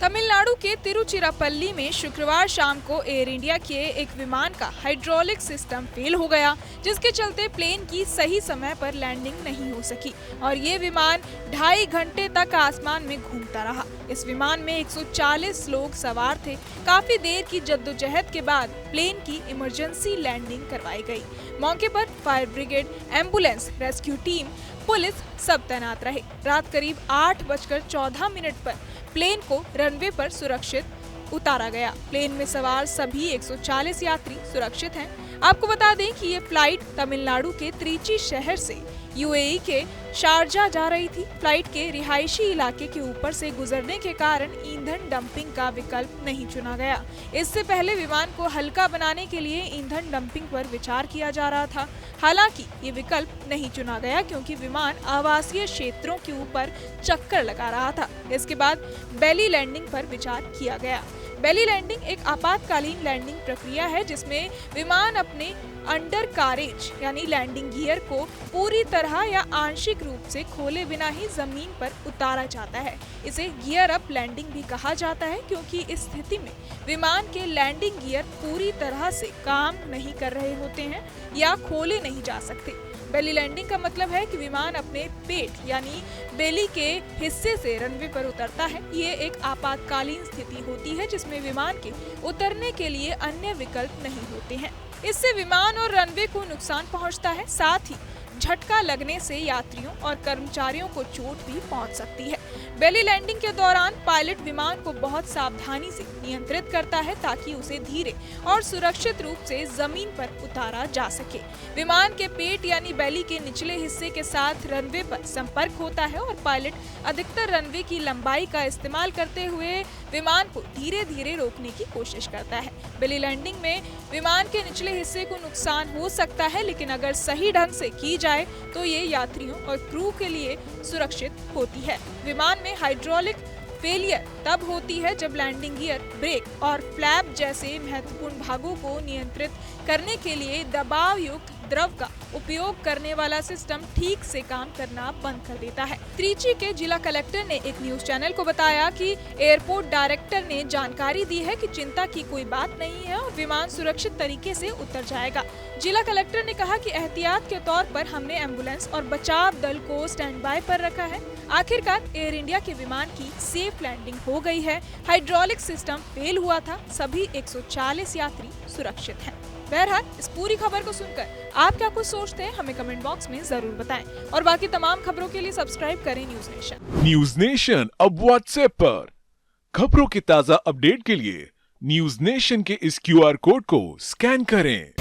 तमिलनाडु के तिरुचिरापल्ली में शुक्रवार शाम को एयर इंडिया के एक विमान का हाइड्रोलिक सिस्टम फेल हो गया, जिसके चलते प्लेन की सही समय पर लैंडिंग नहीं हो सकी और ये विमान 2.5 घंटे तक आसमान में घूमता रहा। इस विमान में 140 लोग सवार थे। काफी देर की जद्दोजहद के बाद प्लेन की इमरजेंसी लैंडिंग करवाई गई। मौके पर fire brigade, ambulance, rescue team, police सब तैनात रहे। रात करीब 8:14 पर प्लेन को रनवे पर सुरक्षित उतारा गया। प्लेन में सवार सभी 140 यात्री सुरक्षित हैं। आपको बता दें कि ये फ्लाइट तमिलनाडु के त्रिची शहर से यूएई के शारजा जा रही थी। फ्लाइट के रिहायशी इलाके के ऊपर से गुजरने के कारण ईंधन डंपिंग का विकल्प नहीं चुना गया। इससे पहले विमान को हल्का बनाने के लिए ईंधन डंपिंग पर विचार किया जा रहा था। हालांकि ये विकल्प नहीं चुना गया क्योंकि विमान आवासीय क्षेत्रों के ऊपर चक्कर लगा रहा था। इसके बाद बेली लैंडिंग पर विचार किया गया। बेली लैंडिंग एक आपातकालीन लैंडिंग प्रक्रिया है जिसमें विमान अपने अंडर कारेज यानी लैंडिंग गियर को पूरी तरह या आंशिक रूप से खोले बिना ही जमीन पर उतारा जाता है। इसे गियर अप लैंडिंग भी कहा जाता है क्योंकि इस स्थिति में विमान के लैंडिंग गियर पूरी तरह से काम नहीं कर रहे होते हैं या खोले नहीं जा सकते। बेली लैंडिंग का मतलब है कि विमान अपने पेट यानी बेली के हिस्से से रनवे पर उतरता है। ये एक आपातकालीन स्थिति होती है जिसमें विमान के उतरने के लिए अन्य विकल्प नहीं होते हैं। इससे विमान और रनवे को नुकसान पहुंचता है, साथ ही झटका लगने से यात्रियों और कर्मचारियों को चोट भी पहुंच सकती है। बेली लैंडिंग के दौरान पायलट विमान को बहुत सावधानी से नियंत्रित करता है ताकि उसे धीरे और सुरक्षित रूप से जमीन पर उतारा जा सके। विमान के पेट यानी बेली के निचले हिस्से के साथ रनवे पर संपर्क होता है और पायलट अधिकतर रनवे की लंबाई का इस्तेमाल करते हुए विमान को धीरे धीरे रोकने की कोशिश करता है। बेली लैंडिंग में विमान के निचले हिस्से को नुकसान हो सकता है, लेकिन अगर सही ढंग से की जाए तो ये यात्रियों और क्रू के लिए सुरक्षित होती है। विमान में हाइड्रोलिक फेलियर तब होती है जब लैंडिंग गियर, ब्रेक और फ्लैप जैसे महत्वपूर्ण भागों को नियंत्रित करने के लिए दबाव युक्त द्रव का उपयोग करने वाला सिस्टम ठीक से काम करना बंद कर देता है। त्रिची के जिला कलेक्टर ने एक न्यूज चैनल को बताया कि एयरपोर्ट डायरेक्टर ने जानकारी दी है कि चिंता की कोई बात नहीं है और विमान सुरक्षित तरीके से उतर जाएगा। जिला कलेक्टर ने कहा कि एहतियात के तौर पर हमने एम्बुलेंस और बचाव दल को स्टैंड बाय पर रखा है। आखिरकार एयर इंडिया के विमान की सेफ लैंडिंग हो गई है। हाइड्रोलिक सिस्टम फेल हुआ था। सभी 140 यात्री सुरक्षित हैं। बहरहाल इस पूरी खबर को सुनकर आप क्या कुछ सोचते हैं हमें कमेंट बॉक्स में जरूर बताएं और बाकी तमाम खबरों के लिए सब्सक्राइब करें न्यूज नेशन। न्यूज नेशन अब व्हाट्सएप पर खबरों की ताजा अपडेट के लिए न्यूज नेशन के इस QR कोड को स्कैन करें।